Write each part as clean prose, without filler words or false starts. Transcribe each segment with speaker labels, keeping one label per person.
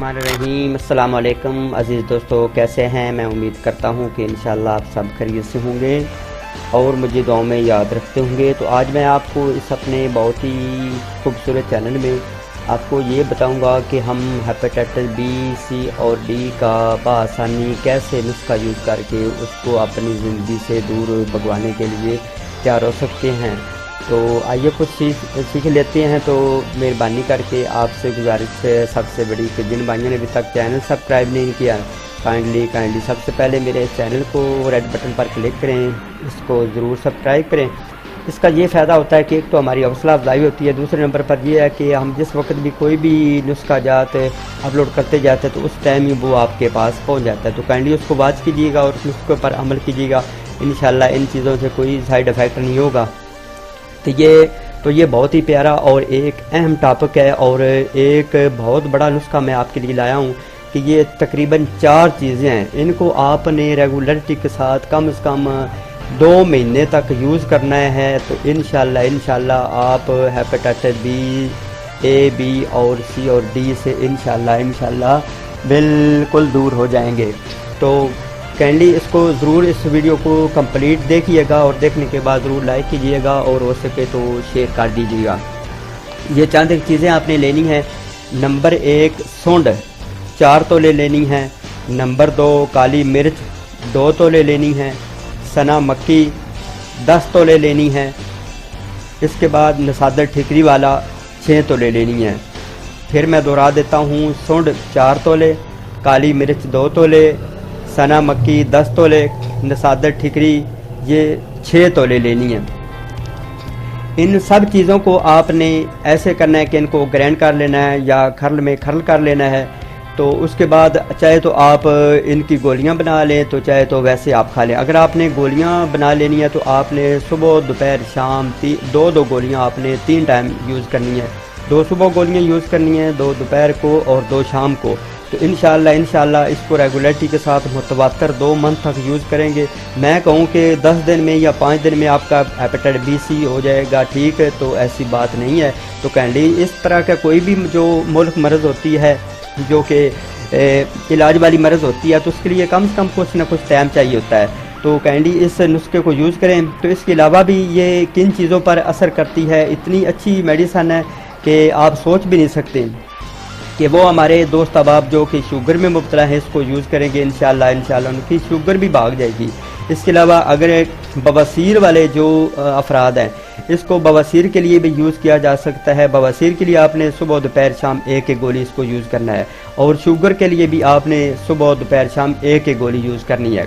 Speaker 1: बिस्मिल्लाहिर्रहमानिर्रहीम। अस्सलाम वालेकुम अज़ीज़ दोस्तों, कैसे हैं? मैं उम्मीद करता हूं कि इंशाअल्लाह आप सब खैरियत से होंगे और मुझे दुआओं में याद रखते होंगे। तो आज मैं आपको इस अपने बहुत ही खूबसूरत चैनल में आपको ये बताऊंगा कि हम हेपेटाइटिस बी, सी और डी का बआसानी कैसे नुस्खा यूज़ करके उसको अपनी ज़िंदगी से दूर भगवाने के लिए तैयार हो सकते हैं। तो आइए कुछ सीख लेते हैं। तो मेहरबानी करके आपसे गुजारिश है सबसे बड़ी कि जिन भाइयों ने अभी तक चैनल सब्सक्राइब नहीं किया, काइंडली सबसे पहले मेरे चैनल को रेड बटन पर क्लिक करें, इसको ज़रूर सब्सक्राइब करें। इसका ये फ़ायदा होता है कि एक तो हमारी हौसला अफजाई होती है, दूसरे नंबर पर यह है कि हम जिस वक्त भी कोई भी नुस्खा जात अपलोड करते जाते हैं तो उस टाइम ही वो आपके पास पहुंच जाता है। तो काइंडली उसको वॉच कीजिएगा और उस नुस्खे पर अमल कीजिएगा। इंशाल्लाह इन चीज़ों से कोई साइड इफ़ेक्ट नहीं होगा। तो ये बहुत ही प्यारा और एक अहम टॉपिक है और एक बहुत बड़ा नुस्खा मैं आपके लिए लाया हूँ कि ये तकरीबन 4 चीज़ें हैं। इनको आपने रेगुलरिटी के साथ कम से कम 2 महीने तक यूज़ करना है। तो इंशाल्लाह आप हेपेटाइटिस बी, ए, बी और सी और डी से इंशाल्लाह बिल्कुल दूर हो जाएंगे। तो काइंडली इसको ज़रूर इस वीडियो को कंप्लीट देखिएगा और देखने के बाद ज़रूर लाइक कीजिएगा और हो सके तो शेयर कर दीजिएगा। ये चंद चीज़ें आपने लेनी है। नंबर 1 सूंड 4 तोले लेनी है। नंबर 2 काली मिर्च 2 तोले लेनी है। सना मक्की 10 तोले लेनी है। इसके बाद नसादर ठिकरी वाला 6 तोले लेनी है। फिर मैं दोहरा देता हूँ, सूंड 4 तोले, काली मिर्च 2 तोले, सना मक्की 10 तोले, नसादर ठिकरी ये 6 तोले लेनी है। इन सब चीज़ों को आपने ऐसे करना है कि इनको ग्राइंड कर लेना है या खरल में खरल कर लेना है। तो उसके बाद चाहे तो आप इनकी गोलियां बना लें, तो चाहे तो वैसे आप खा लें। अगर आपने गोलियां बना लेनी है तो आपने सुबह दोपहर शाम 2 गोलियां आपने 3 टाइम यूज़ करनी है। 2 सुबह गोलियां यूज़ करनी है, 2 दोपहर को और 2 शाम को। तो इंशाल्लाह इसको रेगुलरिटी के साथ मुतवातर 2 मंथ तक यूज़ करेंगे। मैं कहूँ कि 10 दिन में या 5 दिन में आपका हेपेटाइटिस बी, सी हो जाएगा, ठीक है? तो ऐसी बात नहीं है। तो काइंडली इस तरह का कोई भी जो मुल्क मर्ज़ होती है, जो कि इलाज वाली मर्ज़ होती है, तो उसके लिए कम से कम कुछ ना कुछ टाइम चाहिए होता है। तो काइंडली इस नुस्खे को यूज़ करें। तो इसके अलावा भी ये किन चीज़ों पर असर करती है, इतनी अच्छी मेडिसन है कि आप सोच भी नहीं सकते कि वो हमारे दोस्त अहबाब जो कि शुगर में मुब्तला है इसको यूज़ करेंगे, इंशाल्लाह उनकी शुगर भी भाग जाएगी। इसके अलावा अगर बवासीर वाले जो अफराद हैं, इसको बवासीर के लिए भी यूज़ किया जा सकता है। बवासीर के लिए आपने सुबह दोपहर शाम एक गोली इसको यूज़ करना है और शुगर के लिए भी आपने सुबह दोपहर शाम एक गोली यूज़ करनी है।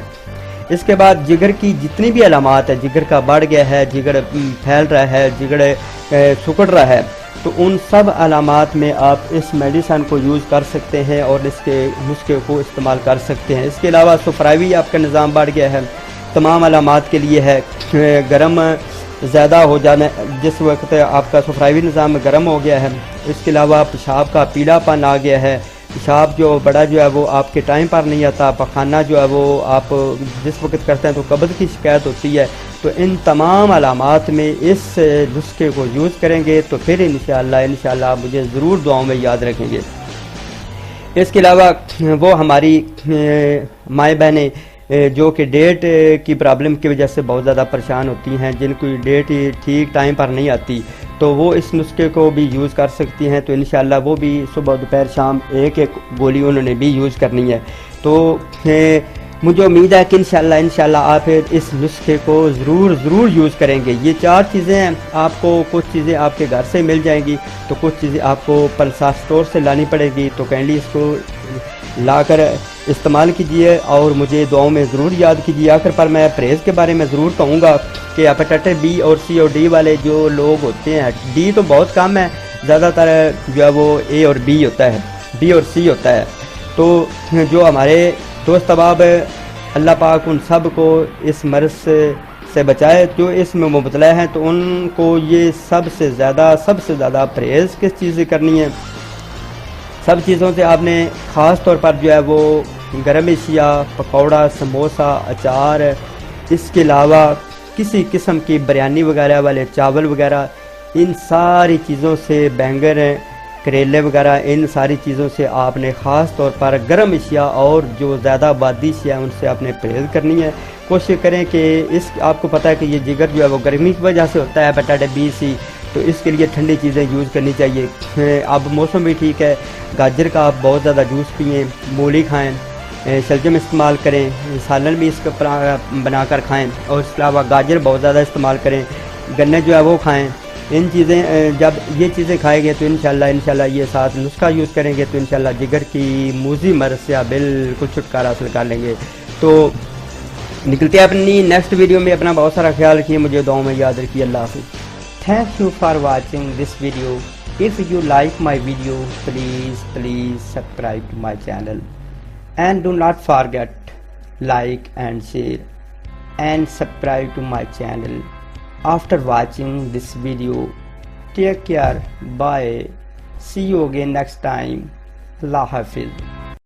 Speaker 1: इसके बाद जिगर की जितनी भी अलामात है, जिगर का बढ़ गया है, जिगर फैल रहा है, जिगर सुकड़ रहा है, तो उन सब अलामात में आप इस मेडिसन को यूज़ कर सकते हैं और इसके नुस्खे को इस्तेमाल कर सकते हैं। इसके अलावा सुफरावी आपका निज़ाम बढ़ गया है, तमाम अलामात के लिए है। गर्म ज़्यादा हो जाना, जिस वक्त आपका सुफरावी निज़ाम गर्म हो गया है। इसके अलावा पेशाब का पीलापन आ गया है, पेशाब जो बड़ा जो है वो आपके टाइम पर नहीं आता, पखाना जो है वो आप जिस वक्त करते हैं तो कब्ज़ की शिकायत होती है। तो इन तमाम अलामात में इस नुस्खे को यूज़ करेंगे तो फिर इंशाल्लाह मुझे ज़रूर दुआओं में याद रखेंगे। इसके अलावा वो हमारी माएँ बहनें जो कि डेट की प्रॉब्लम की वजह से बहुत ज़्यादा परेशान होती हैं, जिनको डेट ठीक टाइम पर नहीं आती, तो वो इस नुस्खे को भी यूज़ कर सकती हैं। तो इंशाल्लाह वो भी सुबह दोपहर शाम एक गोली उन्होंने भी यूज़ करनी है। तो मुझे उम्मीद है कि इंशाल्लाह आप इस नुस्खे को ज़रूर यूज़ करेंगे। ये 4 चीज़ें हैं, आपको कुछ चीज़ें आपके घर से मिल जाएंगी, तो कुछ चीज़ें आपको पल्सा स्टोर से लानी पड़ेगी। तो काइंडली इसको लाकर इस्तेमाल कीजिए और मुझे दुआओं में ज़रूर याद कीजिए। आखिर पर मैं परहेज़ के बारे में ज़रूर कहूँगा कि हेपेटाइटिस बी और सी और डी वाले जो लोग होते हैं, डी तो बहुत कम है, ज़्यादातर जो है वो ए और बी होता है, बी और सी होता है। तो जो हमारे दोस्त अहबाब अल्लाह पाक उन सब को इस मर्ज़ से बचाए जो इसमें मुब्तला हैं, तो उनको ये सबसे ज़्यादा परहेज़ किस चीज़ से करनी है। सब चीज़ों से आपने ख़ास तौर पर जो है वो गरम अशिया, पकौड़ा, समोसा, अचार, इसके अलावा किसी किस्म की बिरयानी वगैरह वाले चावल वगैरह, इन सारी चीज़ों से बैंगन کریلے وغیرہ، ان ساری چیزوں سے آپ نے خاص طور پر گرم اشیاء اور جو زیادہ آبادی اشیاء ان سے آپ نے پرہیز کرنی ہے۔ کوشش کریں کہ آپ کو پتہ ہے کہ یہ جگر جو ہے وہ گرمی کی وجہ سے ہوتا ہے ہیپاٹائٹس بی سی، تو اس کے لیے ٹھنڈی چیزیں یوز کرنی چاہیے۔ اب موسم بھی ٹھیک ہے، گاجر کا آپ بہت زیادہ جوس پئیں، مولی کھائیں، شلجم استعمال کریں، سالن بھی اس کا بنا کر کھائیں، اور اس کے علاوہ گاجر بہت زیادہ استعمال کریں، گنے جو ہے وہ کھائیں۔ ان چیزیں جب یہ چیزیں کھائیں گے تو انشاءاللہ یہ ساتھ نسخہ یوز کریں گے تو انشاءاللہ جگر کی موذی مرض سے بالکل چھٹکارا حاصل کر لیں گے۔ تو نکلتے ہیں اپنی نیکسٹ ویڈیو میں، اپنا بہت سارا خیال رکھیے، مجھے دعاؤں میں یاد رکھیے۔ اللہ حافظ۔ Thank you for watching this video. If you like my video, please subscribe to my channel and do not forget like and share and subscribe to my channel. After watching this video, take care, bye, see you again next time. Allah Hafiz.